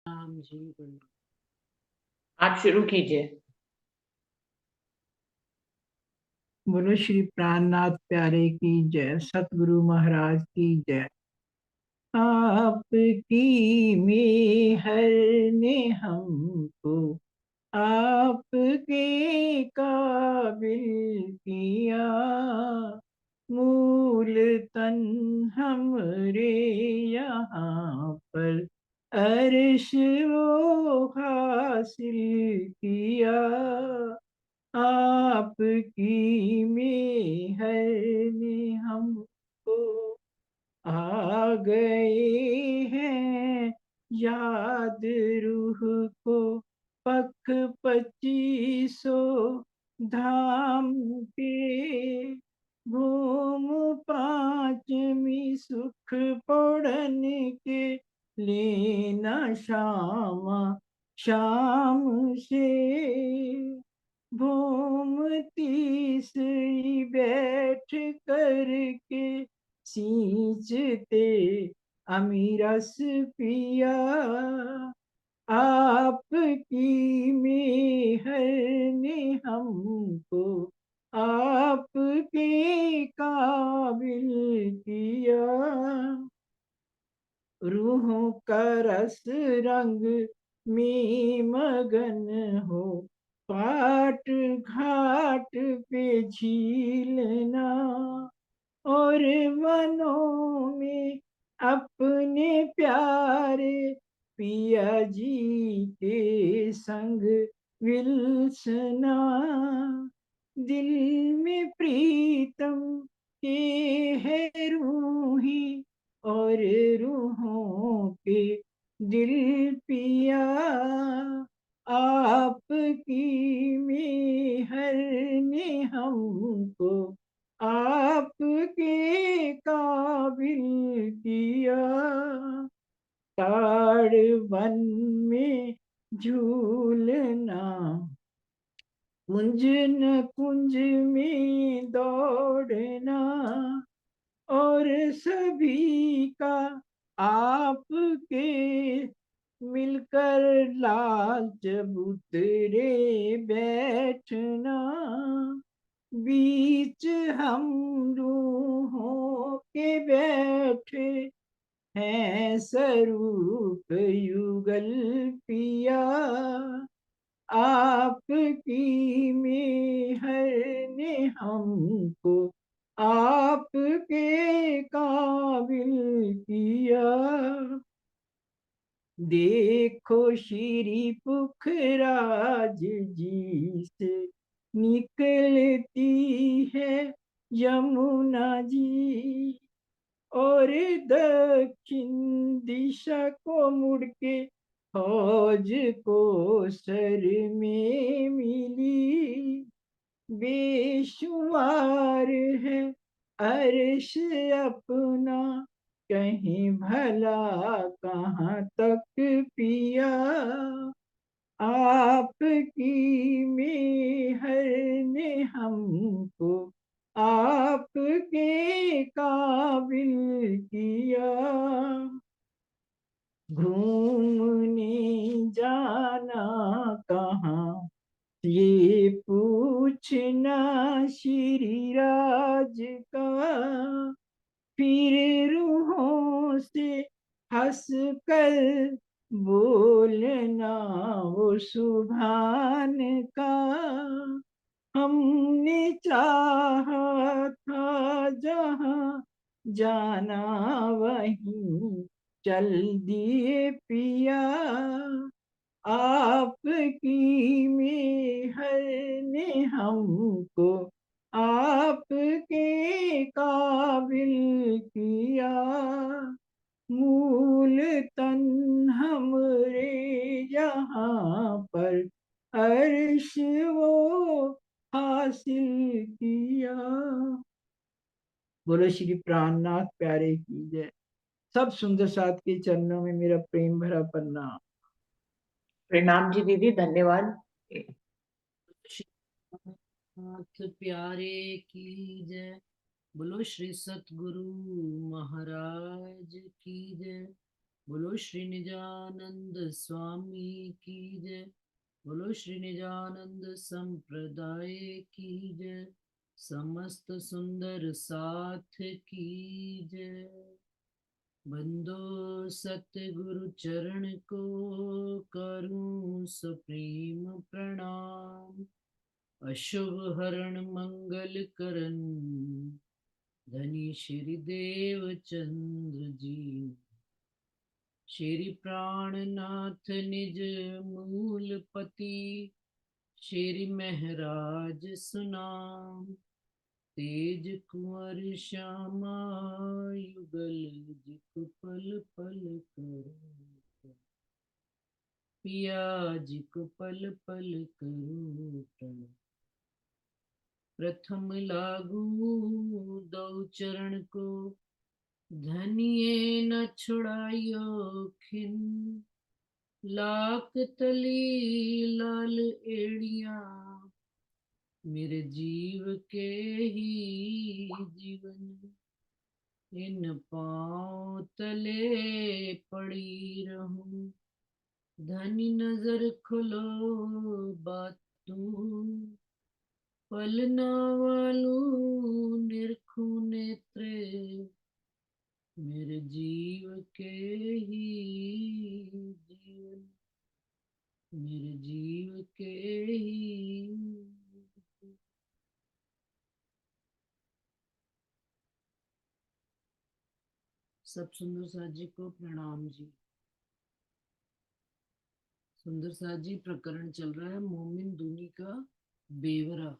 राम जी बोलो। आप शुरू कीजिए। बोलो श्री प्राणनाथ प्यारे की जय, सतगुरु महाराज की जय। आपकी मेहर ने हमको आपके काबिल किया। मूल तन हमरे यहाँ पर अर्श वो हासिल किया। आपकी मेहर ने हमको आ गए हैं याद रूह को। पख 2500 धाम के घूम पांचवी सुख पौड़न के लेना श्यामा शाम से। घूमती बैठ करके सींचते अमीरस पिया। आपकी मेहर ने हमको आपके काबिल किया। रूहों का रस रंग में मगन हो, पाट घाट पे झीलना और वनों में अपने प्यारे पिया जी के संग विलसना। दिल में प्रीतम के है रूही और रूहों के दिल पिया। आपकी मेहर ने हमको आपके काबिल किया। ताड़ वन में झूलना, कुंज न कुंज में दौड़ना और सभी का आपके मिलकर लाल चबूतरे बैठना। बीच हम रूहों के बैठे हैं स्वरूप युगल पिया। आपकी मेहर ने हमको आपके काबिल किया। देखो श्री पुखराज जी से निकलती है यमुना जी और दक्षिण दिशा को मुड़ के फौज को सर में मिली। बेशुमार है अर्श अपना, कहीं भला कहाँ तक पिया। आपकी मेहर ने हमको आपके काबिल किया। घूमने जाना कहाँ ये पूछना श्री राज का। फिर रूहों से हंस कर बोलना वो सुभान का। हमने चाहा था जहाँ जाना वहीं चल दिए पिया। आपकी मेहर ने हमको आपके काबिल किया। मूल तन हमरे यहाँ पर अर्श वो हासिल किया। बोलो श्री प्राणनाथ प्यारे की जय। सब सुंदर साथ के चरणों में मेरा प्रेम भरा प्रणाम। प्रणाम जी दीदी, धन्यवाद। नाथ प्यारे की जय। बोलो श्री सतगुरु महाराज की जय। बोलो श्री निजानंद स्वामी की जय। बोलो श्री निजानंद संप्रदाय की जय। समस्त सुंदर साथ की जय। बंदो सतगुरु चरण को करूं सप्रेम प्रणाम। अशुभ हरण मंगल करन धनी श्री देव चंद्र जी। श्री प्राणनाथ निज मूलपति श्री महराज सुनाम। तेज कुंवर श्यामा युगल जिक पल पल करो। पिया जिक पल पल करो प्रणव। प्रथम लागू दो चरण को धनिये न छुड़ाइयो खिन। लाख तली लाल एड़िया मेरे जीव के ही जीवन। इन पाँव तले पड़ी रहूं धनी नजर खुलो बातू। पलना वालू निरखू नेत्रे मेरे जीव के ही जीवन। मेरे जीव के ही। सब सुंदर साथ जी को प्रणाम जी। सुंदर साथ जी प्रकरण चल रहा है मोमिन दूनी का बेवरा।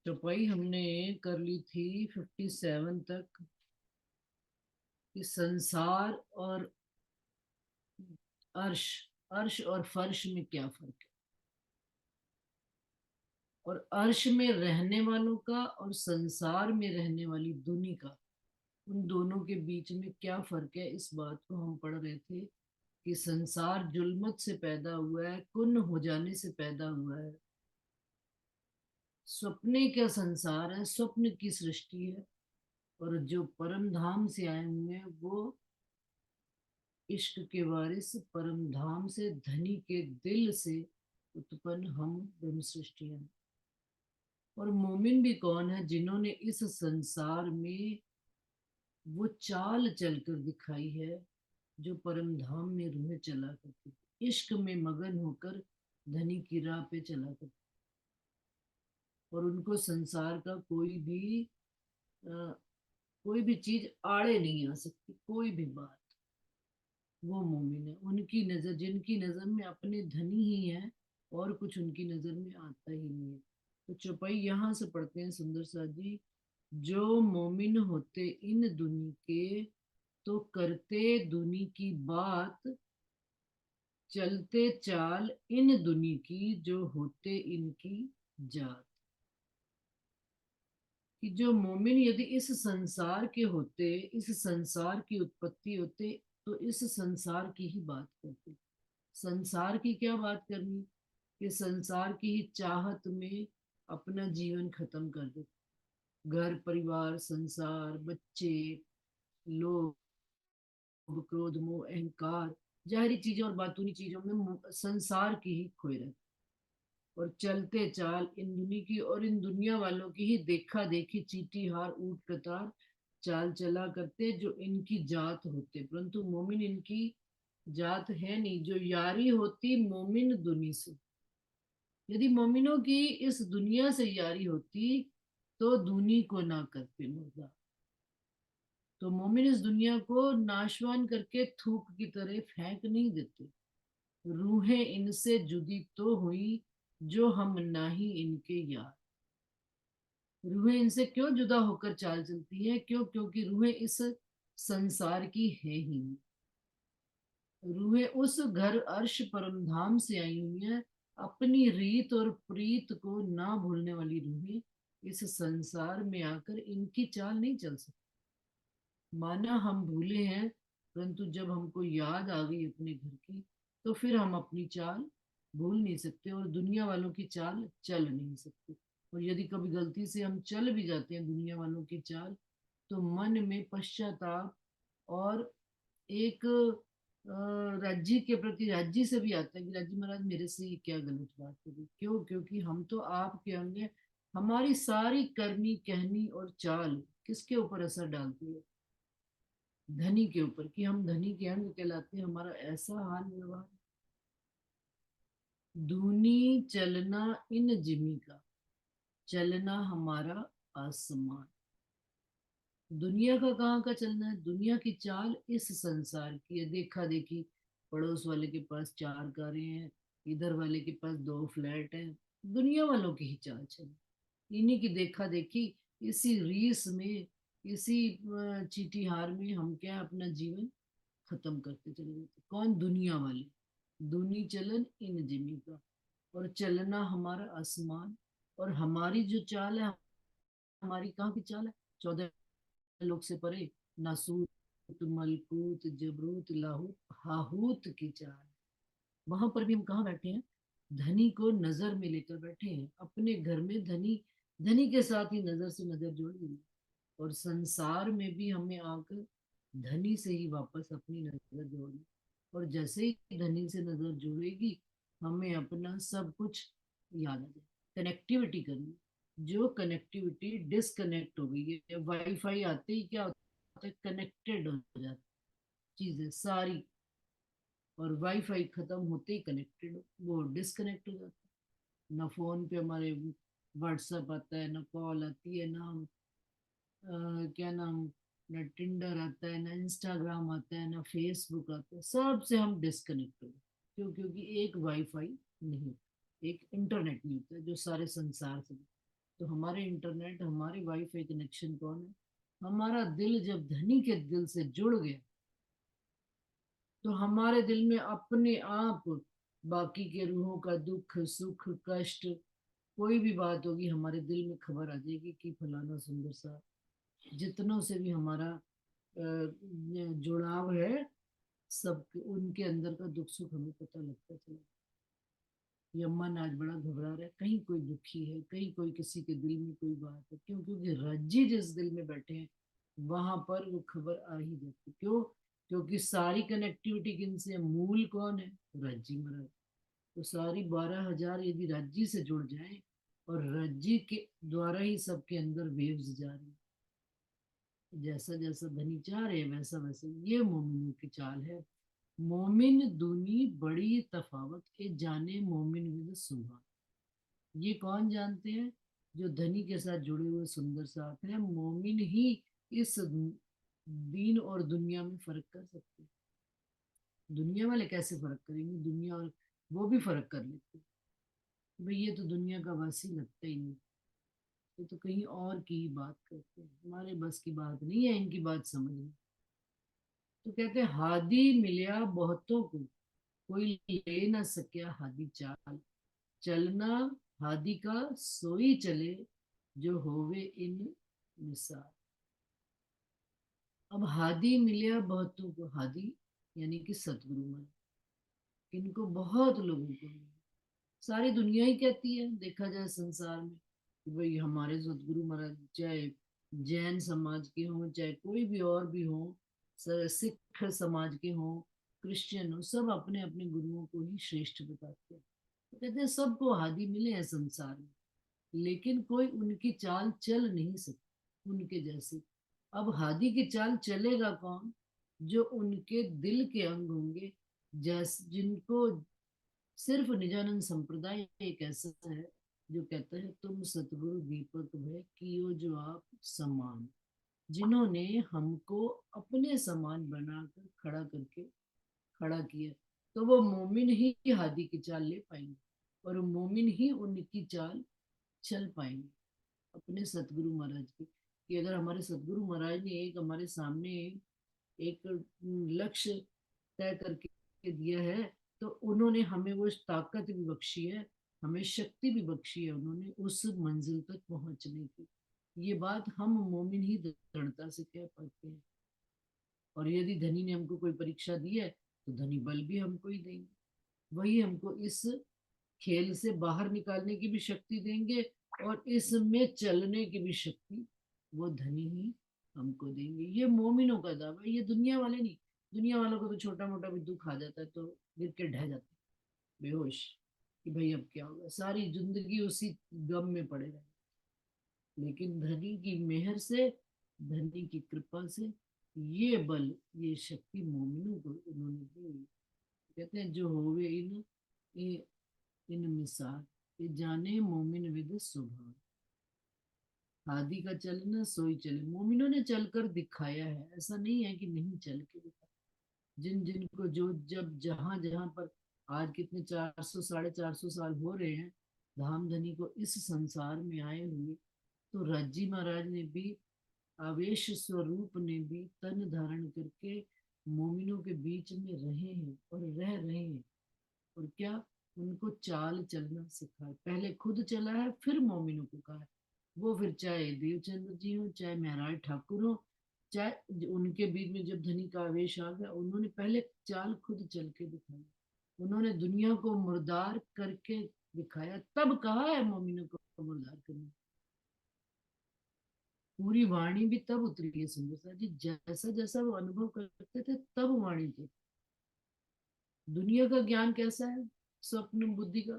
चौपाई हमने कर ली थी 57 तक कि संसार और अर्श अर्श और फर्श में क्या फर्क है, और अर्श में रहने वालों का और संसार में रहने वाली दुनी का, उन दोनों के बीच में क्या फर्क है। इस बात को हम पढ़ रहे थे कि संसार जुल्मत से पैदा हुआ है, कुन हो जाने से पैदा हुआ है। स्वप्ने का संसार है, स्वप्न की सृष्टि है, और जो परम धाम से आए हुए हैं वो इश्क के वारिस परम धाम से धनी के दिल से उत्पन्न हम ब्रह्म सृष्टि हैं। और मोमिन भी कौन है? जिन्होंने इस संसार में वो चाल चलकर दिखाई है जो परम धाम में रूहें चला करती थी, इश्क में मगन होकर धनी की राह पे चला करती, और उनको संसार का कोई भी चीज आड़े नहीं आ सकती, कोई भी बात। वो मोमिन है। उनकी नजर, जिनकी नजर में अपने धनी ही है और कुछ उनकी नजर में आता ही नहीं है। तो चौपाई यहाँ से पढ़ते हैं सुंदर सा जी। जो मोमिन होते इन दुनी के तो करते दुनी की बात। चलते चाल इन दुनी की जो होते इनकी जात। कि जो मोमिन यदि इस संसार के होते, इस संसार की उत्पत्ति होते, तो इस संसार की ही बात करते। संसार की क्या बात करनी कि संसार की ही चाहत में अपना जीवन खत्म कर देते। घर परिवार संसार बच्चे लोग क्रोध मोह अहंकार जाहरी चीजों और बातूनी चीजों में संसार की ही खोए रहते, और चलते चाल इन दुनिया की और इन दुनिया वालों की ही देखा देखी चीटी हार ऊट कतार चाल चला करते जो इनकी जात होते। परंतु मोमिन इनकी जात है नहीं। जो यारी होती मोमिन दुनी से, यदि मोमिनों की इस दुनिया से यारी होती तो दुनी को ना करते मुर्दा। तो मोमिन इस दुनिया को नाशवान करके थूक की तरह फेंक नहीं देते। रूहें इनसे जुदी तो हुई जो हम नाही इनके यार। रूहें इनसे क्यों जुदा होकर चाल चलती है? क्यों? क्योंकि रूहें इस संसार की है ही नहीं। रूहें उस घर अर्श परम धाम से आई हुई हैं। अपनी रीत और प्रीत को ना भूलने वाली रूहें इस संसार में आकर इनकी चाल नहीं चल सकती। माना हम भूले हैं, परंतु जब हमको याद आ गई अपने घर की तो फिर हम अपनी चाल भूल नहीं सकते और दुनिया वालों की चाल चल नहीं सकते। और यदि कभी गलती से हम चल भी जाते हैं दुनिया वालों की चाल, तो मन में पश्चाताप और एक राज्य के प्रति, राज्य से भी आता है कि राज्य महाराज मेरे से ये क्या गलत बात होगी। क्यों? क्योंकि हम तो आपके अंग हैं। हमारी सारी करनी कहनी और चाल किसके ऊपर असर डालती है? धनी के ऊपर, कि हम धनी के अंग कहलाते हैं। हमारा ऐसा हाल व्यवहार, धूनी चलना इन जिमी का, चलना हमारा आसमान। दुनिया का कहाँ का चलना है? दुनिया की चाल इस संसार की है। देखा देखी, पड़ोस वाले के पास 4 कारें हैं, इधर वाले के पास 2 फ्लैट हैं। दुनिया वालों की ही चाल चली, इन्हीं की देखा देखी, इसी रीस में, इसी चीटी हार में हम क्या अपना जीवन खत्म करते चले जाते। कौन? दुनिया वाले। दूनी चलन इन जिमी का, और चलना हमारा आसमान। और हमारी जो चाल है, हमारी कहाँ की चाल है? 14 लोग से परे, नासूत मलकूत जबरूत लाहूत हाहूत की चाल। वहां पर भी हम कहाँ बैठे हैं? धनी को नजर में लेकर बैठे हैं। अपने घर में धनी, धनी के साथ ही नजर से नजर जोड़ ली। और संसार में भी हमें आकर धनी से ही वापस अपनी नजर जोड़नी। और जैसे ही धनी से नजर जुड़ेगी, हमें अपना सब कुछ याद आ जाए। कनेक्टिविटी करनी, जो कनेक्टिविटी डिसकनेक्ट हो गई है, वाईफाई आते ही क्या होता है? कनेक्टेड हो जाती चीजें सारी। और वाईफाई खत्म होते ही कनेक्टेड वो डिसकनेक्ट हो जाता है। ना फोन पे हमारे व्हाट्सएप आता है, ना कॉल आती है, ना क्या नाम, ना टिंडर आता है, ना इंस्टाग्राम आता है, ना फेसबुक आता है। सबसे हम डिस्कनेक्ट हो गए। क्यों? क्योंकि एक वाईफाई नहीं, एक इंटरनेट नहीं होता है जो सारे संसार से। तो हमारे इंटरनेट, हमारे वाईफाई कनेक्शन कौन है? हमारा दिल जब धनी के दिल से जुड़ गया, तो हमारे दिल में अपने आप बाकी के रूहों का दुख सुख कष्ट, कोई भी बात होगी, हमारे दिल में खबर आ जाएगी कि फलाना सुंदर सा, जितनों से भी हमारा जुड़ाव है, सब उनके अंदर का दुख सुख हमें पता लगता चला। ये मन आज बड़ा घबरा रहा है, कहीं कोई दुखी है, कहीं कोई किसी के दिल में कोई बात है। क्यों? क्योंकि रज्जी जिस दिल में बैठे हैं, वहां पर वो खबर आ ही जाती। क्यों? क्योंकि सारी कनेक्टिविटी किन से? मूल कौन है? रज्जी महाराज। तो सारी 12,000 यदि रज्जी से जुड़ जाए, और रज्जी के द्वारा ही सबके अंदर वेव्स जा रही है, जैसा जैसा धनी चाह रहे वैसा वैसे ये मोमिनों की चाल है। मोमिन दुनी बड़ी तफावत के जाने मोमिन विद सुबह। ये कौन जानते हैं? जो धनी के साथ जुड़े हुए सुंदर साथ हैं। मोमिन ही इस दीन और दुनिया में फर्क कर सकते हैं। दुनिया वाले कैसे फर्क करेंगे? दुनिया और वो भी फर्क कर लेते हैं। भाई ये तो दुनिया का वासी लगता ही नहीं, ये तो कहीं और की ही बात करते हैं। हमारे बस की बात नहीं है इनकी बात समझना। तो कहते हैं हादी मिलिया बहुतों को, कोई ले ना सकिया हादी चाल। चलना हादी का सोई चले, जो होवे इन मिसाल। अब हादी मिलिया बहुतों को, हादी यानी कि सतगुरु महाराज, इनको बहुत लोगों को मिले। सारी दुनिया ही कहती है, देखा जाए संसार में, कि भाई हमारे सतगुरु महाराज, चाहे जैन समाज के हों, चाहे कोई भी और भी हो, सिख समाज के हों, क्रिश्चियन हो, सब अपने अपने गुरुओं को ही श्रेष्ठ बताते हैं। तो कहते हैं सबको हादी मिले हैं संसार में, लेकिन कोई उनकी चाल चल नहीं सकती उनके जैसी। अब हादी की चाल चलेगा कौन? जो उनके दिल के अंग होंगे, जैस जिनको सिर्फ निजानंद संप्रदाय एक ऐसा है जो कहता है तुम सतगुरु दीपक भय कियो जो आप समान। जिन्होंने हमको अपने समान बनाकर खड़ा करके खड़ा किया, तो वो मोमिन ही हादी की चाल ले पाएंगे, और मोमिन ही उनकी चाल चल पाएंगे अपने सतगुरु महाराज की। कि अगर हमारे सतगुरु महाराज ने एक हमारे सामने एक लक्ष्य तय करके दिया है, तो उन्होंने हमें वो ताकत भी बख्शी है, हमें शक्ति भी बख्शी है उन्होंने उस मंजिल तक पहुंचने की। ये बात हम मोमिन ही दृढ़ता से कह पाते हैं। और यदि धनी ने हमको कोई परीक्षा दी है, तो धनी बल भी हमको ही देंगे। वही हमको इस खेल से बाहर निकालने की भी शक्ति देंगे, और इसमें चलने की भी शक्ति वो धनी ही हमको देंगे। ये मोमिनों का दावा है, ये दुनिया वाले नहीं। दुनिया वालों को तो छोटा मोटा भी दुख आ जाता है तो गिर के ढह जाते हैं बेहोश, कि भाई अब क्या होगा, सारी जिंदगी उसी गम में पड़े रहे। लेकिन धनी की मेहर से, धनी की कृपा से ये बल, ये शक्ति मोमिनों को उन्होंने दी। कहते हैं जो होवे इन मिसाल, ये जाने मोमिन विद स्वभाव। हादी का चलना सोई चले, मोमिनों ने चलकर दिखाया है, ऐसा नहीं है कि नहीं चल के दिखाया। जिन जिन को जो जब जहां जहां पर आज कितने 400 450 साल हो रहे हैं धामधनी को इस संसार में आए हुए, तो राजी महाराज ने भी, आवेश स्वरूप ने भी तन धारण करके मोमिनों के बीच में रहे हैं और रह रहे हैं। और क्या, उनको चाल चलना सिखाया, पहले खुद चला है फिर मोमिनों को कहा है। वो फिर चाहे देवचंद्र जी हो, चाहे महराज ठाकुर हो, चाहे उनके बीच में जब धनी का आवेश आ गया, उन्होंने पहले चाल खुद चल के दिखाई। उन्होंने दुनिया को मुर्दार करके दिखाया, तब कहा है मोमिनों को मुर्दार करना। पूरी वाणी भी तब उतरी है सुंदर सा जी, जैसा जैसा वो अनुभव करते थे तब वाणी थी। दुनिया का ज्ञान कैसा है, स्वप्न बुद्धि का,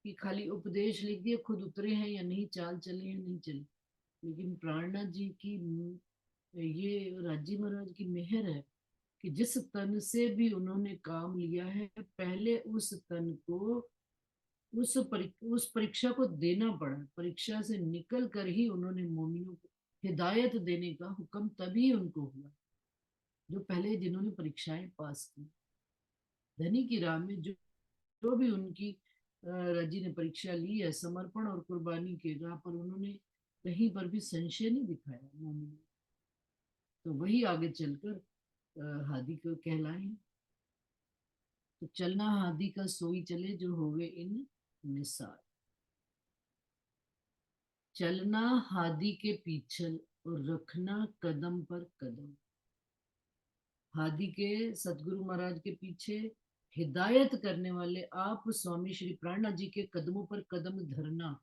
कि खाली उपदेश लिख दिए, खुद उतरे हैं या नहीं, चाल चले या नहीं चले। लेकिन प्राणनाथ जी की ये राजी महाराज की मेहर है कि जिस तन से भी उन्होंने काम लिया है, पहले उस तन को उस परीक्षा को देना पड़ा। परीक्षा से निकल कर ही उन्होंने मोमिनों को हिदायत देने का हुक्म तभी उनको हुआ, जो पहले जिन्होंने परीक्षाएं पास की। धनी की राह में जो भी उनकी रजी ने परीक्षा ली है, समर्पण और कुर्बानी के राह पर उन्होंने कहीं पर भी संशय नहीं दिखाया मोमिन, तो वही आगे चलकर हादी को कहलाए। तो चलना हादी का सोई चले, जो होवे इन निसार। चलना हादी के पीछे और रखना कदम पर कदम। हादी के, सतगुरु महाराज के पीछे हिदायत करने वाले आप स्वामी श्री प्राणनाथ जी के कदमों पर कदम धरना,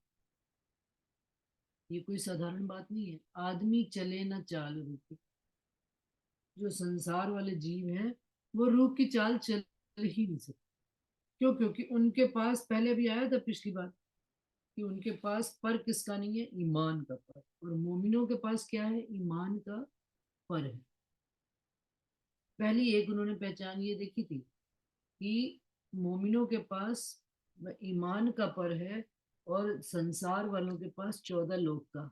ये कोई साधारण बात नहीं है। आदमी चले ना चाल रूपी, जो संसार वाले जीव हैं वो रूप की चाल चल ही नहीं सकते। क्यों? क्योंकि उनके पास, पहले भी आया था पिछली बार, कि उनके पास पर किसका नहीं है, ईमान का पर। और मोमिनों के पास क्या है, ईमान का पर है। पहली एक उन्होंने पहचान ये देखी थी कि मोमिनों के पास ईमान का पर है, और संसार वालों के पास 14 लोक का।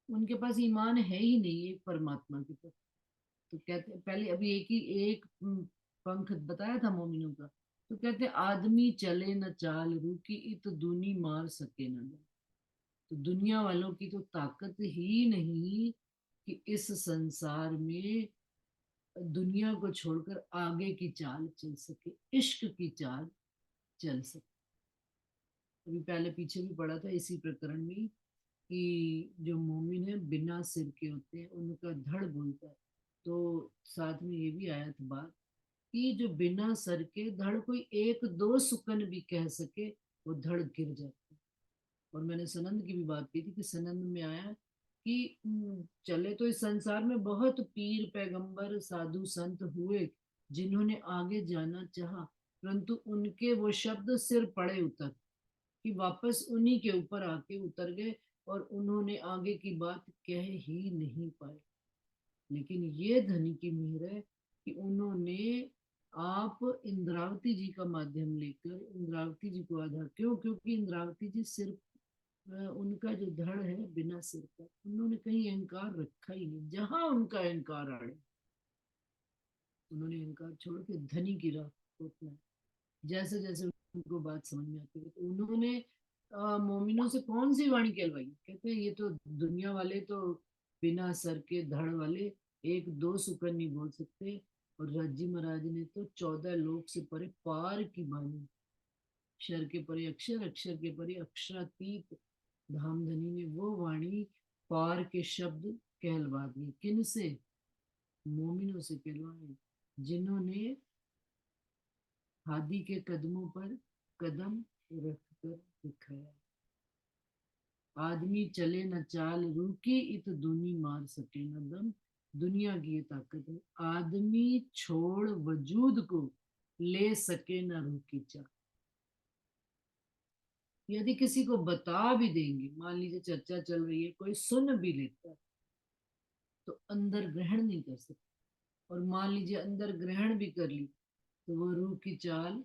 उनके पास ईमान है ही नहीं एक परमात्मा की तरफ। तो कहते, पहले अभी एक पंख बताया था मोमिनों का, तो कहते आदमी चले न चाल रूकी, इत दूनी मार सके न जान। तो दुनिया वालों की तो ताकत ही नहीं कि इस संसार में दुनिया को छोड़कर आगे की चाल चल सके, इश्क की चाल चल सके। अभी पहले पीछे भी पढ़ा था इसी प्रकरण में कि जो मोमिन है बिना सिर के होते हैं, उनका धड़ बोलता है। तो साथ में ये भी आया था बात कि जो बिना सर के धड़ कोई एक दो सुकन भी कह सके, वो धड़ गिर जाता है। और मैंने सनंद की भी बात की थी कि सनंद में आया कि चले तो इस संसार में बहुत पीर पैगंबर साधु संत हुए जिन्होंने आगे जाना चाहा, परंतु उनके वो शब्द सिर पड़े उतर, कि वापस उन्हीं के ऊपर आके उतर गए और उन्होंने आगे की बात कह ही नहीं पाए। लेकिन ये धनी की मेहर है कि उन्होंने आप इंद्रावती जी का माध्यम लेकर इंद्रावती जी को आधार, क्यों? क्योंकि इंद्रावती जी सिर्फ उनका जो धड़ है बिना सिर का, उन्होंने कहीं अहंकार रखा ही नहीं। जहां उनका अहंकार आड़े, उन्होंने अहंकार छोड़ के धनी की राह को अपनाया। जैसे जैसे उनको बात समझ में आती है, तो उन्होंने मोमिनों से कौन सी वाणी कहलवाई? कहते हैं ये तो दुनिया वाले तो बिना सर के धड़ वाले एक दो सुकन नहीं बोल सकते, और रज्जी महाराज ने तो 14 लोक से परे पार की वाणी, क्षर के परे अक्षर, अक्षर के परे अक्षरातीत धामधनी ने वो वाणी, पार के शब्द कहलवा दिए। किन से? मोमिनों से कहलवाए, जिन्होंने हादी के कदमों पर कदम रखकर दिखाया। आदमी चले न चाल रूकी, इत दूनी मार सके न दम। दुनिया की ये ताकत है, आदमी छोड़ वजूद को ले सके न रूकी चाल। यदि किसी को बता भी देंगे, मान लीजिए चर्चा चल रही है, कोई सुन भी लेता है तो अंदर ग्रहण नहीं कर सकता, और मान लीजिए अंदर ग्रहण भी कर ली तो वो रूह की चाल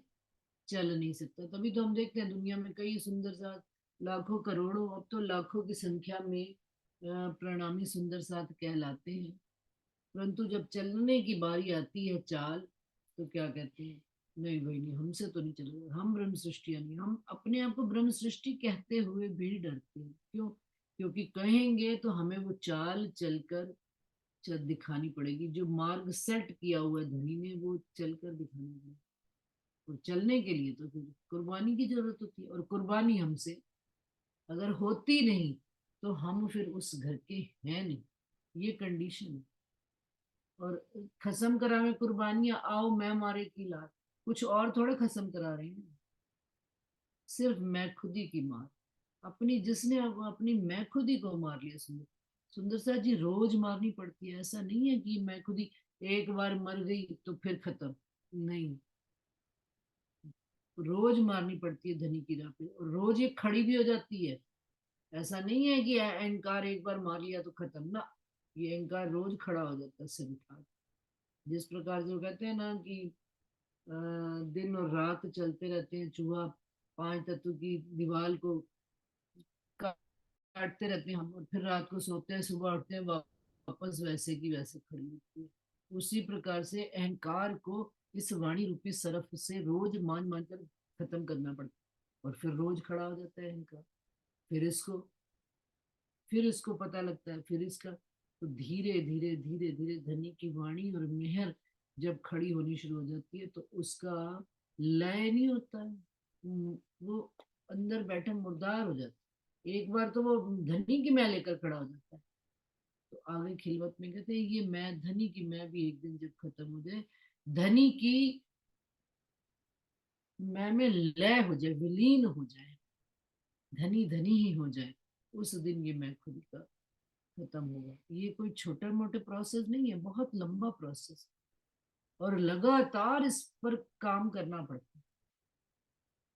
चल नहीं सकता। तभी तो हम देखते हैं दुनिया में कई सुंदर साथ, लाखों करोड़ों, अब तो लाखों की संख्या में प्रणामी सुंदर साथ कहलाते हैं, परंतु जब चलने की बारी आती है चाल, तो क्या कहते हैं, नहीं भाई नहीं, हमसे तो नहीं चलेगा, हम ब्रह्म सृष्टियां नहीं। हम अपने आप को ब्रह्म सृष्टि कहते हुए भी डरते हैं। क्यों? क्योंकि कहेंगे तो हमें वो चाल चलकर दिखानी पड़ेगी, जो मार्ग सेट किया हुआ है धनी ने, वो चलकर दिखाना पड़ेगा। और चलने के लिए तो फिर कुर्बानी की जरूरत होती है, और कुर्बानी हमसे अगर होती नहीं तो हम फिर उस घर के हैं नहीं, ये कंडीशन है। और खत्म करा में कुर्बानियां, आओ मैं मारे की लात, कुछ और थोड़े खत्म करा रहे हैं, सिर्फ मैं खुदी की मार। अपनी जिसने अपनी मैं खुदी को मार लिया। सुंदर सुंदर सा जी, रोज मारनी पड़ती है, ऐसा नहीं है कि मैं खुदी एक बार मर गई तो फिर खत्म, नहीं, रोज मारनी पड़ती है धनी की राह पे, और रोज ये खड़ी भी हो जाती है। ऐसा नहीं है कि अहंकार एक बार मार लिया तो खत्म ना, ये अहंकार रोज खड़ा हो जाता है सिर उठा। जिस प्रकार जो कहते हैं ना कि दिन और रात चलते रहते हैं, चूहा पांच तत्व की दीवार को काटते रहते हैं हम, और फिर रात को सोते हैं, सुबह उठते हैं, वापस वैसे की वैसे खड़ी होती है। उसी प्रकार से अहंकार को इस वाणी रूपी सरफ से रोज मान मान कर खत्म करना पड़ता है, और फिर रोज खड़ा हो जाता है अहंकार। फिर इसको पता लगता है, फिर इसका तो धीरे धीरे धीरे धीरे धनी की वाणी और मेहर जब खड़ी होनी शुरू हो जाती है तो उसका लय नहीं होता है। वो अंदर बैठा मुर्दार हो जाता है, एक बार तो वो धनी की मैं लेकर खड़ा हो जाता है। तो आगे खिलवत में कहते हैं, ये मैं धनी की मैं भी एक दिन जब खत्म हो जाए, धनी की मैं में लय हो जाए, विलीन हो जाए, धनी धनी ही हो जाए, उस दिन ये मैं खुद का खत्म होगा। ये कोई छोटा मोटा प्रोसेस नहीं है, बहुत लंबा प्रोसेस, और लगातार इस पर काम करना पड़ता है।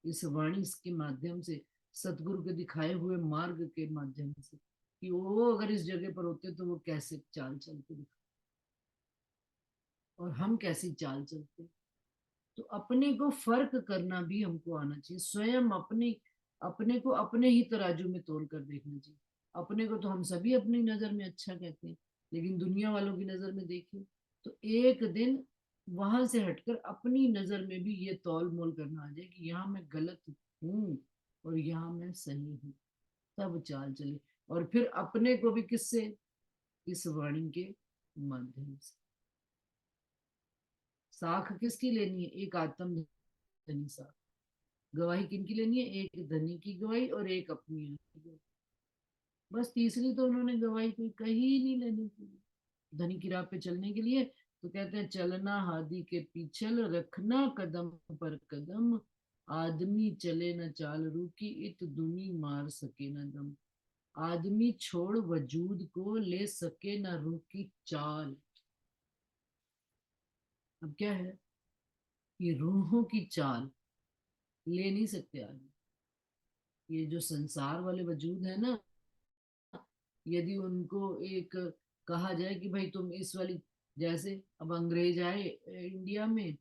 इस वाणी के माध्यम से, सतगुरु के दिखाए हुए मार्ग के माध्यम से, कि वो अगर इस जगह पर होते तो वो कैसे चाल चलते दिखा, और हम कैसी चाल चलते। तो अपने को फर्क करना भी हमको आना चाहिए, स्वयं अपने को अपने ही तराजू में तोल कर देखना चाहिए। अपने को तो हम सभी अपनी नजर में अच्छा कहते हैं, लेकिन दुनिया वालों की नजर में देखिए तो एक दिन वहां से हटकर अपनी नजर में भी ये तौल मोल करना आ जाए कि यहाँ मैं गलत हूँ और यहाँ मैं सही हूँ, तब चाल चले। और फिर अपने को भी किससे, इस वाणी के माध्यम से। साख किसकी लेनी है? एक आत्म धनी साख। गवाही किनकी लेनी है? एक धनी की गवाही और एक अपनी गवाही। बस तीसरी तो उन्होंने गवाही कोई कही ही नहीं लेने के लिए। धनी की राह पे चलने के लिए तो कहते हैं, चलना हादी के पीछल, रखना कदम पर कदम, आदमी चले न चाल रूकी, इत दुनी मार सके न दम। आदमी छोड़ वजूद को ले सके न रूकी चाल। अब क्या है कि रूहों की चाल ले नहीं सकते आदमी। ये जो संसार वाले वजूद है ना, यदि उनको एक कहा जाए कि भाई तुम इस वाली, जैसे अब अंग्रेज आए इंडिया में,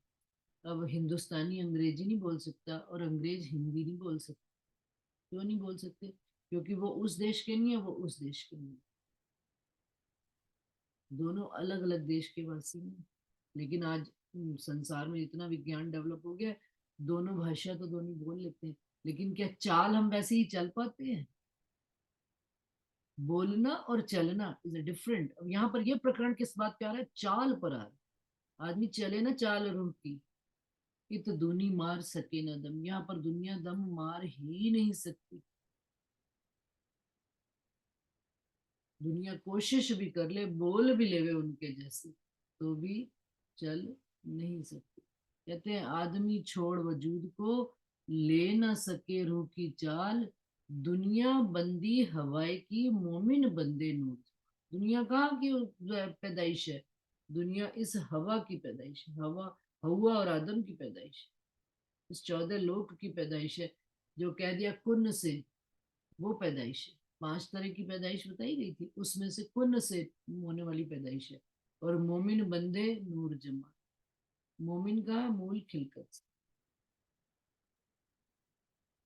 अब हिंदुस्तानी अंग्रेजी नहीं बोल सकता और अंग्रेज हिंदी नहीं बोल सकता। क्यों नहीं बोल सकते? क्योंकि वो उस देश के नहीं है, वो उस देश के नहीं, दोनों अलग अलग देश के वासी हैं। लेकिन आज संसार में इतना विज्ञान डेवलप हो गया, दोनों भाषा तो दोनों बोल लेते हैं, लेकिन क्या चाल हम वैसे ही चल पाते हैं? बोलना और चलना इज अ डिफरेंट। अब यहाँ पर ये प्रकरण किस बात पे आ रहा है? चाल पर आ रहा है। आदमी चले ना चाल रूह की, इत दूनी मार सके न दम। यहाँ पर दुनिया दम मार ही नहीं सकती। दुनिया कोशिश भी कर ले, बोल भी लेवे उनके जैसे, तो भी चल नहीं सकती। कहते हैं, आदमी छोड़ वजूद को ले ना सके रूह की चाल, दुनिया बंदी हवाए की मोमिन बंदे नूर। दुनिया कहाँ की पैदाइश है? दुनिया इस हवा की पैदाइश है। हवा, हवा और आदम की पैदाइश है, इस 14 लोक की पैदाइश है। जो कह दिया कुन से, वो पैदाइश है। 5 तरह की पैदाइश बताई गई थी, उसमें से कुन से होने वाली पैदाइश है। और मोमिन बंदे नूर जमा, मोमिन का मूल खिलकत से।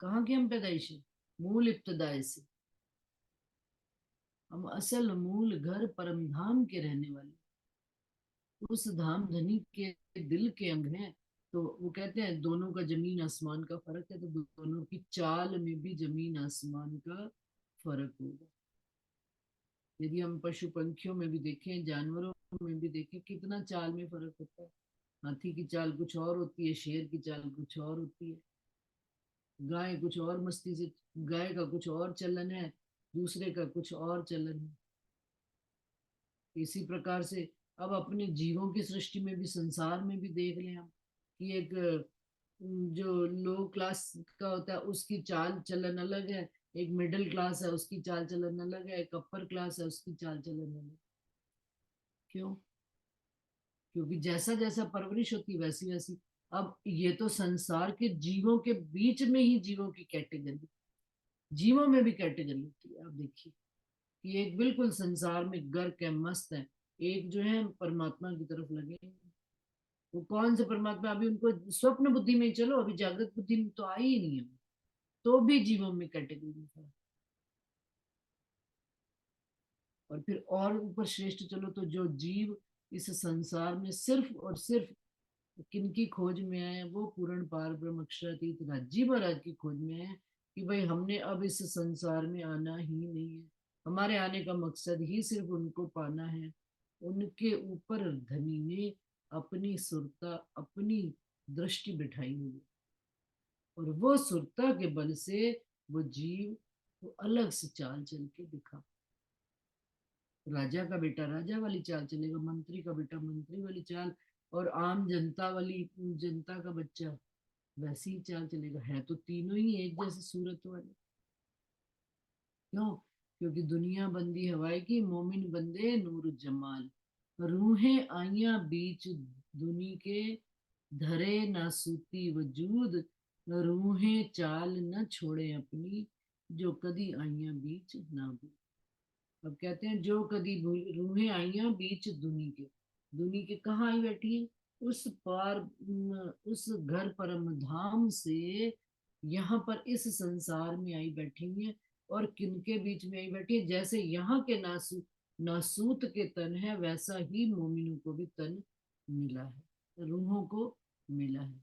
कहाँ की हम पैदाइश है? मूल इब्तदाए से। हम असल मूल घर परम धाम के रहने वाले, उस धाम धनी के दिल के अंग हैं। तो वो कहते हैं दोनों का जमीन आसमान का फर्क है, तो दोनों की चाल में भी जमीन आसमान का फर्क होगा। यदि हम पशु पंखियों में भी देखें, जानवरों में भी देखें, कितना चाल में फर्क होता है। हाथी की चाल कुछ और होती है, शेर की चाल कुछ और होती है, गाय कुछ और मस्ती से, गाय का कुछ और चलन है, दूसरे का कुछ और चलन है। इसी प्रकार से अब अपने जीवों की सृष्टि में भी, संसार में भी देख लें हम कि एक जो लो क्लास का होता है उसकी चाल चलन अलग है, एक मिडिल क्लास है उसकी चाल चलन अलग है, एक अपर क्लास है उसकी चाल चलन अलग है। क्यों? क्योंकि जैसा जैसा परवरिश होती वैसी वैसी। अब ये तो संसार के जीवों के बीच में ही जीवों की कैटेगरी, जीवों में भी कैटेगरी होती है। आप देखिए कि एक बिल्कुल संसार में गर्क है, मस्त है, एक जो है परमात्मा की तरफ लगे। वो कौन से परमात्मा? अभी उनको स्वप्न बुद्धि में ही चलो, अभी जागृत बुद्धि में तो आई ही नहीं है, तो भी जीवों में कैटेगरी था। और फिर और ऊपर श्रेष्ठ चलो तो जो जीव इस संसार में सिर्फ और सिर्फ किनकी खोज में आए, वो पूर्ण पार ब्रह्म अक्षरातीत राज्य महाराज की खोज में है कि भाई हमने अब इस संसार में आना ही नहीं है, हमारे आने का मकसद ही सिर्फ उनको पाना है। उनके ऊपर धनी ने अपनी सुरता, अपनी दृष्टि बिठाई हुई, और वो सुरता के बल से वो जीव वो अलग से चाल चल के दिखा। राजा का बेटा राजा वाली चाल चलेगा, मंत्री का बेटा मंत्री वाली चाल, और आम जनता वाली, जनता का बच्चा वैसी ही चाल चलेगा। है तो तीनों ही एक जैसे सूरत वाले। क्यों? क्योंकि दुनिया बंदी हवाए की, मोमिन बंदे नूर जमाल। रूहें आइया बीच दुनी के, धरे ना सूती वजूद। रूहें चाल न छोड़े अपनी, जो कदी आइया बीच ना भूल। अब कहते हैं जो कदी रूहें आइया बीच दुनी के। दुनी के कहाँ आई बैठी है? उस पार, उस घर परम धाम से यहाँ पर इस संसार में आई बैठी हुई है। और किनके बीच में आई बैठी है? जैसे यहाँ के नासूत के तन है, वैसा ही मोमिनों को भी तन मिला है, रूहों को मिला है।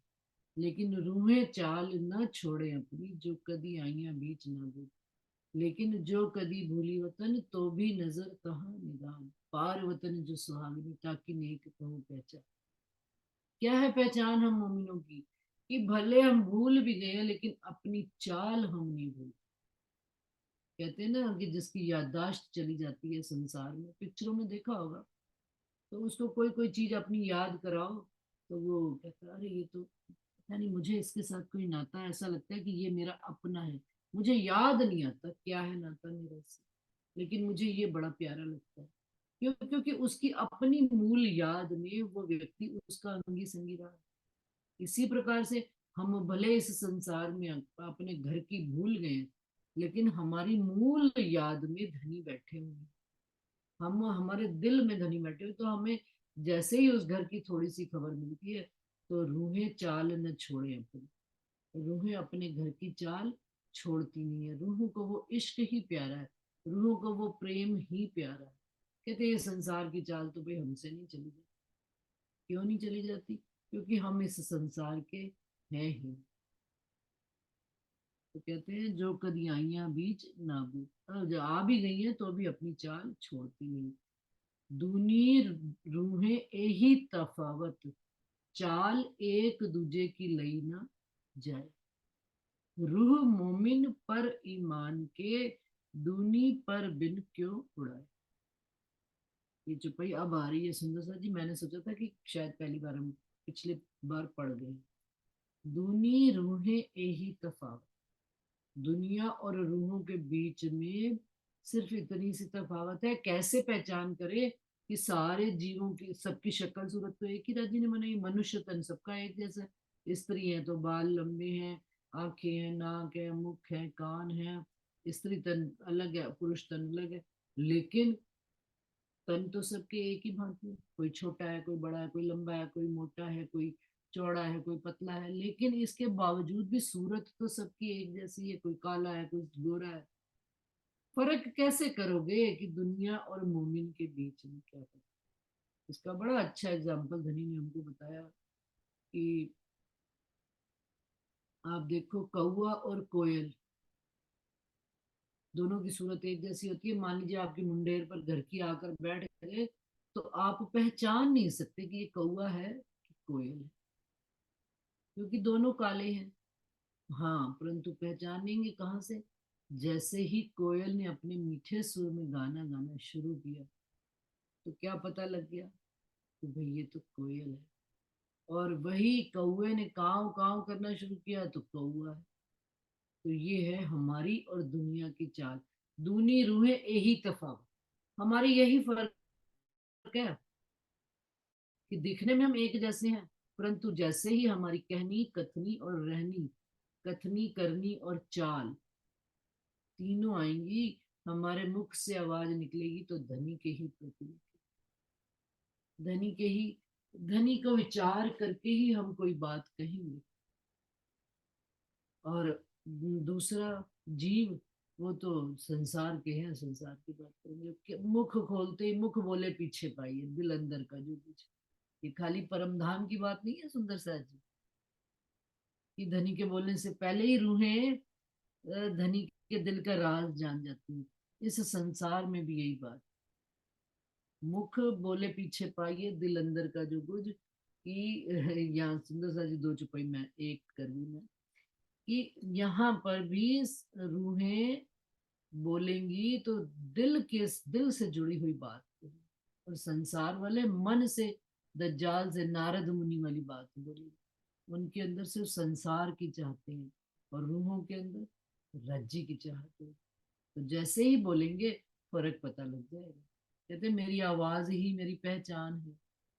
लेकिन रूहें चाल न छोड़े अपनी, जो कदी आइया बीच ना भूल। लेकिन जो कदी भूली वतन, तो भी नजर कहाँ निगाह। पार वतन जो सुहागनी, ताकि नेक कहूँ पहचान। क्या है पहचान हम मोमिनों की? कि भले हम भूल भी गए लेकिन अपनी चाल हम नहीं भूल। कहते हैं ना कि जिसकी याददाश्त चली जाती है संसार में, पिक्चरों में देखा होगा, तो उसको कोई कोई चीज अपनी याद कराओ तो वो कहता है अरे ये तो पता नहीं, मुझे इसके साथ कोई नाता है, ऐसा लगता है कि ये मेरा अपना है। मुझे याद नहीं आता क्या है नाता मेरा इससे, लेकिन मुझे ये बड़ा प्यारा लगता है। क्यों? क्योंकि उसकी अपनी मूल याद में वो व्यक्ति उसका अंगी संगी रहा है। इसी प्रकार से हम भले इस संसार में अपने घर की भूल गए, लेकिन हमारी मूल याद में धनी बैठे हुए हैं। हम हमारे दिल में धनी बैठे हुए, तो हमें जैसे ही उस घर की थोड़ी सी खबर मिलती है, तो रूहें चाल न छोड़े अपनी। रूहें अपने घर की चाल छोड़ती नहीं है। रूहों को वो इश्क ही प्यारा है, रूहों को वो प्रेम ही प्यारा है। कहते हैं ये संसार की चाल तो भाई हमसे नहीं चली जाती। क्यों नहीं चली जाती? क्योंकि हम इस संसार के हैं ही। तो कहते हैं जो कदी आइया बीच ना भूल, और जो आ भी गई हैं तो भी अपनी चाल छोड़ती नहीं। दूनी रूहें एही तफावत, चाल एक दूजे की लई ना जाए। रूह मोमिन पर ईमान के, दूनी पर बिन क्यों उड़ाए। ये चुपई अब आ रही है सुंदर सा जी, मैंने सोचा था कि शायद पहली बार हम पिछले बार पढ़ गए। दूनी रूहें एही तफावत, दुनिया और रूहों के बीच में सिर्फ इतनी सी तफावत है। कैसे पहचान करे कि सारे जीवों की सबकी शक्ल सूरत तो एक ही राजी ने बनाई। मनुष्य तन सबका एक जैसा है। स्त्री है तो बाल लंबे हैं, आंखें हैं, नाक है, मुख है, कान है। स्त्री तन अलग है, पुरुष तन अलग है, लेकिन तन तो सबके एक ही भांति है। कोई छोटा है, कोई बड़ा है, कोई लंबा है, कोई मोटा है, कोई चौड़ा है, कोई पतला है, लेकिन इसके बावजूद भी सूरत तो सबकी एक जैसी है। कोई काला है, कोई गोरा है। फर्क कैसे करोगे कि दुनिया और मोमिन के बीच में क्या फर्क। इसका बड़ा अच्छा एग्जाम्पल धनी ने हमको बताया कि आप देखो कौवा और कोयल दोनों की सूरत एक जैसी होती है। मान लीजिए आपकी मुंडेर पर घर की आकर बैठ गए तो आप पहचान नहीं सकते कि ये कौवा है कि कोयल है, क्योंकि दोनों काले हैं। हाँ, परंतु पहचानेंगे कहाँ से? जैसे ही कोयल ने अपने मीठे सुर में गाना गाना शुरू किया तो क्या पता लग गया कि भाई ये तो कोयल है। और वही कौवे ने काव काव करना शुरू किया तो कौवा है। तो ये है हमारी और दुनिया की चाल। दूनी रूहें यही तफावत, हमारी यही फर्क है कि दिखने में हम एक जैसे हैं, परंतु जैसे ही हमारी कहनी, कथनी और रहनी, कथनी करनी और चाल तीनों आएंगी, हमारे मुख से आवाज निकलेगी तो धनी के ही प्रति, धनी के ही, धनी को विचार करके ही हम कोई बात कहेंगे। और दूसरा जीव, वो तो संसार के हैं, संसार की बात करेंगे। मुख खोलते ही मुख बोले पीछे पाइए, दिल अंदर का जो पीछे। ये खाली परम धाम की बात नहीं है सुंदर सा जी, कि धनी के बोलने से पहले ही रूहें धनी के दिल का राज जान जाती है। इस संसार में भी यही बात, मुख बोले पीछे पाइए, दिल अंदर का जो कुछ, कि यहाँ सुंदर सा जी दो चुपाई मैं एक कर दी मैं, कि यहाँ पर भी रूहें बोलेंगी तो दिल के, दिल से जुड़ी हुई बात है। और संसार वाले मन से, दज्जाल से, नारद मुनि वाली बात बोली। उनके अंदर सिर्फ संसार की चाहते हैं और रूहों के अंदर राज्य की चाहते हैं। तो जैसे ही बोलेंगे फर्क पता लग जाएगा। कहते मेरी आवाज ही मेरी पहचान है।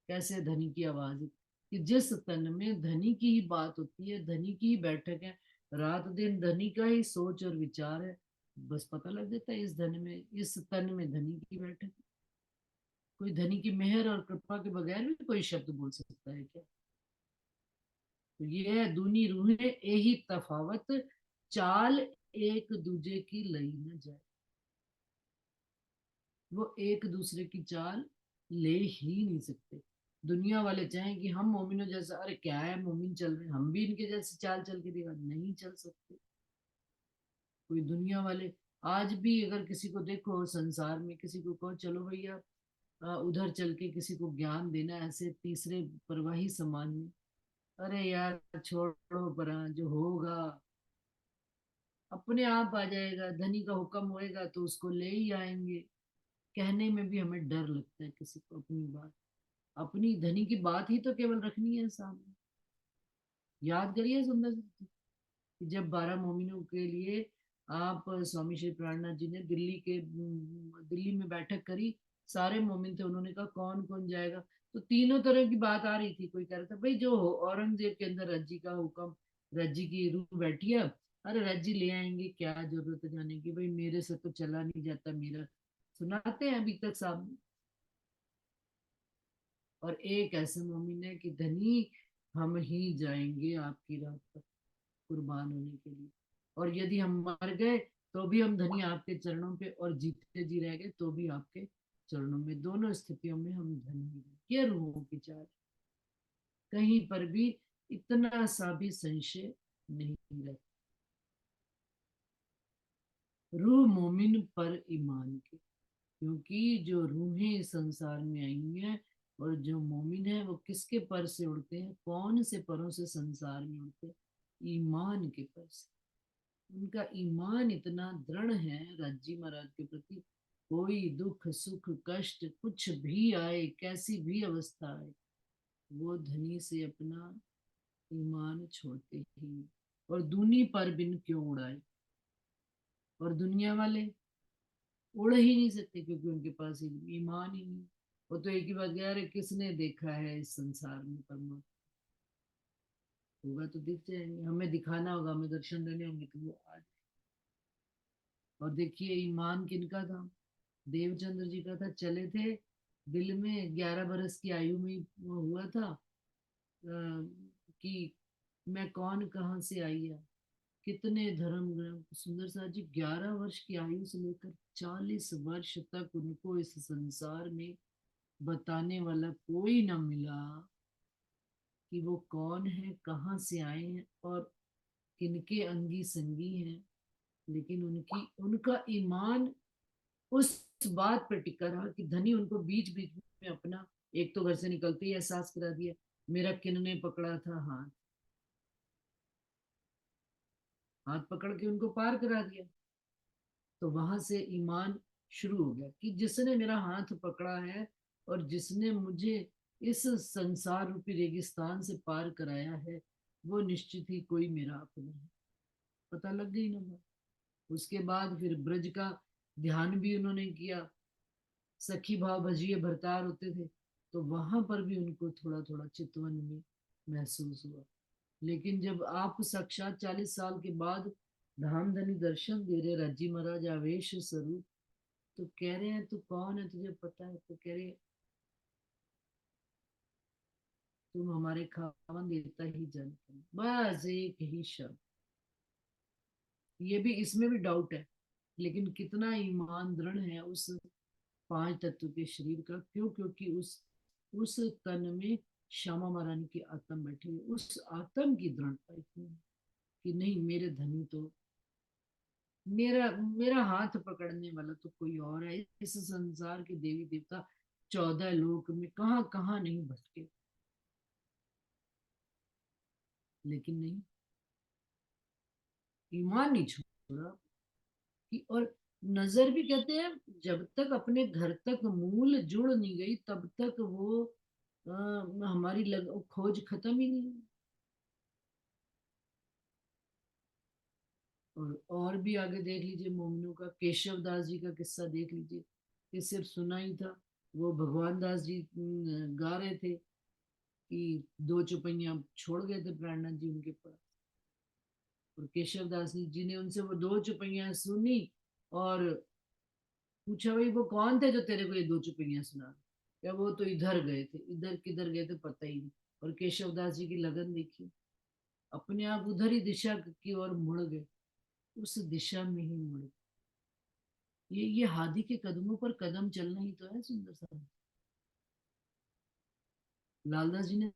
कैसे? धनी की आवाज है कि जिस तन में धनी की ही बात होती है, धनी की ही बैठक है, रात दिन धनी का ही सोच और विचार है, बस पता लग जाता है इस धन में, इस तन में धनी की बैठक है। कोई धनी की मेहर और कृपा के बगैर भी कोई शब्द बोल सकता है क्या? तो ये है दूनी रूहें यही तफावत, चाल एक दूजे की लई न जाए। वो एक दूसरे की चाल ले ही नहीं सकते। दुनिया वाले चाहें कि हम मोमिनों जैसा, अरे क्या है मोमिन चल रहे, हम भी इनके जैसे चाल चल के दिखा, नहीं चल सकते। कोई दुनिया वाले आज भी अगर किसी को देखो संसार में, किसी को कहो चलो भैया उधर चल के किसी को ज्ञान देना ऐसे तीसरे परवाही समाज में, अरे यार छोड़ो परा, जो होगा अपने आप आ जाएगा। धनी का हुक्म होएगा तो उसको ले ही आएंगे। कहने में भी हमें डर लगता है किसी को अपनी बात, अपनी धनी की बात ही तो केवल रखनी है सामने। याद करिए सुंदर जी, कि जब 12 मोमिनों के लिए आप स्वामी श्री प्राणनाथ जी ने दिल्ली में बैठक करी, सारे मोमिन थे, उन्होंने कहा कौन कौन जाएगा, तो तीनों तरह की बात आ रही थी। कोई कह रहा था भाई जो हो, औरंगजेब के अंदर रज्जी का हुक्म, रज्जी की रूह बैठी है, अरे रज्जी ले आएंगे, क्या जरूरत है जाने की, भाई मेरे से तो चला नहीं जाता मेरा। सुनाते हैं अभी तक साहब। और एक ऐसे मोमिन है कि धनी हम ही जाएंगे आपकी राह पर कुर्बान होने के लिए, और यदि हम मर गए तो भी हम धनी आपके चरणों पे, और जीते जी रह गए तो भी आपके चरणों में, दोनों स्थितियों में हम धनी हैं। ये रूहों की चाल, कहीं पर भी इतना सा भी संशय नहीं रहता। रूह मोमिन पर ईमान के, क्योंकि जो रूहें इस संसार में आई हैं और जो मोमिन है वो किसके पर से उड़ते हैं, कौन से परों से संसार में उड़ते हैं? ईमान के पर से। उनका ईमान इतना दृढ़ है राज्जी महाराज के प्रति, कोई दुख सुख कष्ट कुछ भी आए, कैसी भी अवस्था आए, वो धनी से अपना ईमान छोड़ते ही। और दूनी पर बिन क्यों उड़ाए, और दुनिया वाले उड़ ही नहीं सकते, क्योंकि उनके पास ईमान ही नहीं। वो तो एक ही बात कह रहे, किसने देखा है इस संसार में परमात्मा? होगा तो दिख जाएंगे, हमें दिखाना होगा, हमें दर्शन देने होंगे, तो वो आज। और देखिए ईमान किनका था? देवचंद्र जी का था। चले थे, दिल में 11 बरस की आयु में ही वो हुआ था कि मैं कौन कहाँ से आई है। कितने धर्म ग्रंथ, सुंदर साथ जी 11 वर्ष की आयु से लेकर 40 वर्ष तक उनको इस संसार में बताने वाला कोई न मिला कि वो कौन है, कहाँ से आए हैं और किनके अंगी संगी हैं। लेकिन उनकी उनका ईमान उस बात पर टिका रहा कि धनी उनको बीच बीच में अपना, एक तो घर से निकलते ही एहसास करा दिया, मेरा किन्ने पकड़ा था हाथ, हाथ पकड़ के उनको पार करा दिया। तो वहां से ईमान शुरू हो गया कि जिसने मेरा हाथ पकड़ा है और जिसने मुझे इस संसार रूपी रेगिस्तान से पार कराया है, वो निश्चित ही कोई मेरा अपना है। पता लग गई ना बात। उसके बाद फिर ब्रज का ध्यान भी उन्होंने किया, सखी भाव भजिए भरतार होते थे, तो वहां पर भी उनको थोड़ा थोड़ा चितवन में महसूस हुआ। लेकिन जब आप साक्षात 40 साल के बाद धाम धनी दर्शन दे रहे राजी महाराज आवेश स्वरूप, तो कह रहे हैं तू कौन है, तुझे पता है? तो कह रहे तुम हमारे खावन देता ही जानते हो। बस एक ही शब्द। ये भी, इसमें भी डाउट है, लेकिन कितना ईमान दृढ़ है उस 5 तत्व के शरीर का। क्यों? क्योंकि उस तन में श्यामा महारानी की आत्मा बैठी हुई, उस आत्म की दृढ़ता इतनी है कि नहीं, मेरे धनी तो, मेरा मेरा हाथ पकड़ने वाला तो कोई और है। इस संसार के देवी देवता 14 लोक में कहाँ कहाँ नहीं भटके, लेकिन नहीं, ईमान नहीं छोड़ा। कि और नजर भी कहते हैं, जब तक अपने घर तक मूल जुड़ नहीं गई तब तक वो हमारी खोज खत्म ही नहीं। और भी आगे देख लीजिए, मोमिनों का, केशव दास जी का किस्सा देख लीजिए, ये सिर्फ सुना ही था। वो भगवान दास जी गा रहे थे कि 2 चौपाइयां छोड़ गए थे प्राणनाथ जी उनके पास, और केशव दास जी ने उनसे वो 2 चौपाइयां सुनी और पूछा, भाई वो कौन थे जो तेरे को ये 2 चौपाइयां सुना रहे? क्या वो तो इधर गए थे, इधर किधर गए थे पता ही नहीं। और केशव दास जी की लगन देखी, अपने आप उधर ही दिशा की ओर मुड़ गए, उस दिशा में ही मुड़ गए। ये हादी के कदमों पर कदम चलना ही तो है सुंदर सा। लालदास जी ने